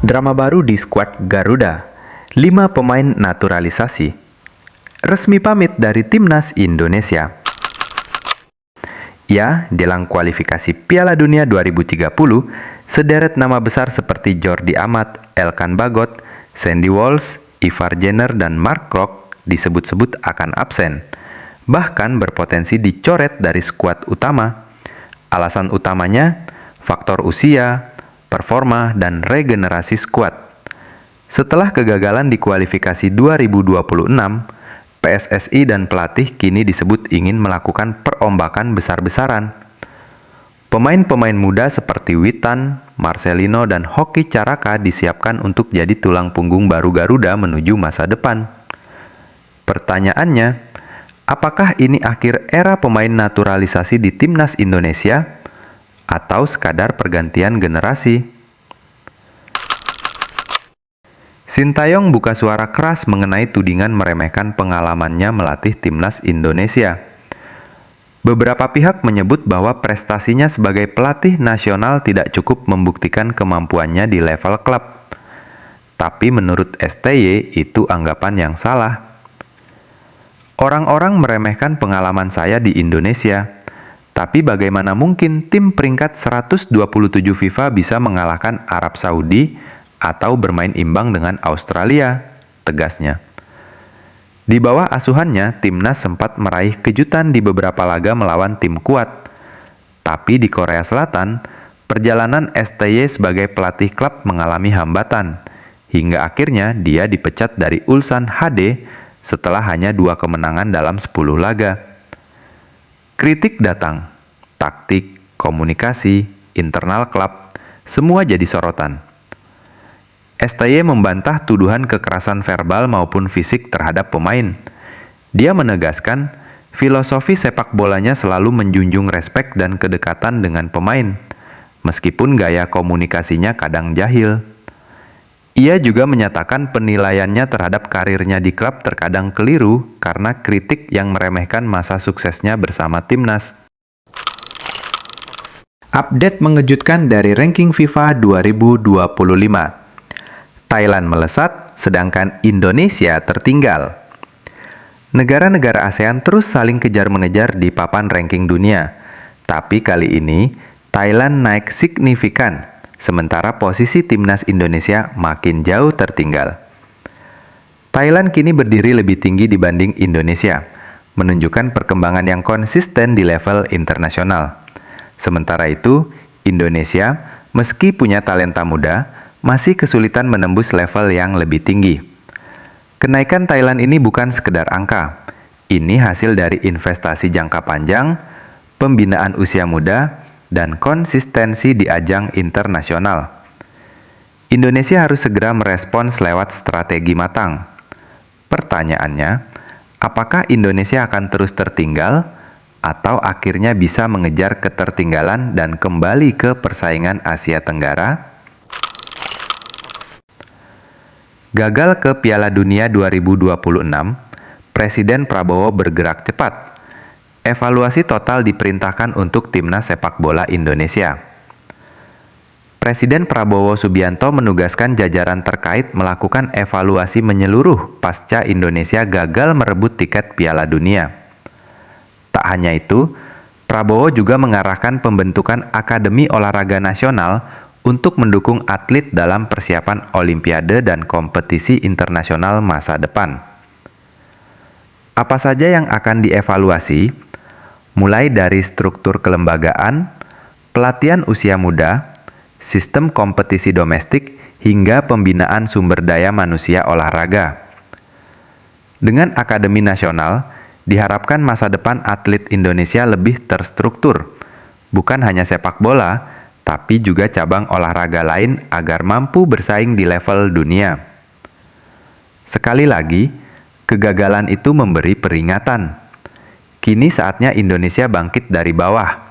Drama baru di skuad Garuda, 5 pemain naturalisasi. Resmi pamit dari Timnas Indonesia. Ya, jelang kualifikasi Piala Dunia 2030, sederet nama besar seperti Jordi Amat, Elkan Bagot, Sandy Walsh, Ivar Jenner, dan Mark Klok disebut-sebut akan absen. Bahkan berpotensi dicoret dari skuad utama. Alasan utamanya, faktor usia, performa, dan regenerasi skuad. Setelah kegagalan di kualifikasi 2026, PSSI dan pelatih kini disebut ingin melakukan perombakan besar-besaran. Pemain-pemain muda seperti Witan, Marcelino, dan Hoki Caraka disiapkan untuk jadi tulang punggung baru Garuda menuju masa depan. Pertanyaannya, apakah ini akhir era pemain naturalisasi di Timnas Indonesia? Atau sekadar pergantian generasi? Sintayong buka suara keras mengenai tudingan meremehkan pengalamannya melatih Timnas Indonesia. Beberapa pihak menyebut bahwa prestasinya sebagai pelatih nasional tidak cukup membuktikan kemampuannya di level klub. Tapi menurut STY, itu anggapan yang salah. Orang-orang meremehkan pengalaman saya di Indonesia. Tapi bagaimana mungkin tim peringkat 127 FIFA bisa mengalahkan Arab Saudi atau bermain imbang dengan Australia, tegasnya. Di bawah asuhannya, Timnas sempat meraih kejutan di beberapa laga melawan tim kuat. Tapi di Korea Selatan, perjalanan STY sebagai pelatih klub mengalami hambatan, hingga akhirnya dia dipecat dari Ulsan HD setelah hanya 2 kemenangan dalam 10 laga. Kritik datang, taktik, komunikasi, internal klub, semua jadi sorotan. STY membantah tuduhan kekerasan verbal maupun fisik terhadap pemain. Dia menegaskan, filosofi sepak bolanya selalu menjunjung respek dan kedekatan dengan pemain, meskipun gaya komunikasinya kadang jahil. Ia juga menyatakan penilaiannya terhadap karirnya di klub terkadang keliru karena kritik yang meremehkan masa suksesnya bersama Timnas. Update mengejutkan dari ranking FIFA 2025. Thailand melesat, sedangkan Indonesia tertinggal. Negara-negara ASEAN terus saling kejar-mengejar di papan ranking dunia. Tapi kali ini, Thailand naik signifikan, sementara posisi Timnas Indonesia makin jauh tertinggal. Thailand kini berdiri lebih tinggi dibanding Indonesia, menunjukkan perkembangan yang konsisten di level internasional. Sementara itu, Indonesia, meski punya talenta muda, masih kesulitan menembus level yang lebih tinggi. Kenaikan Thailand ini bukan sekedar angka. Ini hasil dari investasi jangka panjang, pembinaan usia muda, dan konsistensi di ajang internasional. Indonesia harus segera merespons lewat strategi matang. Pertanyaannya, apakah Indonesia akan terus tertinggal atau akhirnya bisa mengejar ketertinggalan dan kembali ke persaingan Asia Tenggara? Gagal ke Piala Dunia 2026, Presiden Prabowo bergerak cepat. Evaluasi total diperintahkan untuk Timnas Sepak Bola Indonesia. Presiden Prabowo Subianto menugaskan jajaran terkait melakukan evaluasi menyeluruh pasca Indonesia gagal merebut tiket Piala Dunia. Tak hanya itu, Prabowo juga mengarahkan pembentukan Akademi Olahraga Nasional untuk mendukung atlet dalam persiapan Olimpiade dan kompetisi internasional masa depan. Apa saja yang akan dievaluasi? Mulai dari struktur kelembagaan, pelatihan usia muda, sistem kompetisi domestik, hingga pembinaan sumber daya manusia olahraga. Dengan Akademi Nasional, diharapkan masa depan atlet Indonesia lebih terstruktur, bukan hanya sepak bola, tapi juga cabang olahraga lain agar mampu bersaing di level dunia. Sekali lagi, kegagalan itu memberi peringatan. Kini saatnya Indonesia bangkit dari bawah.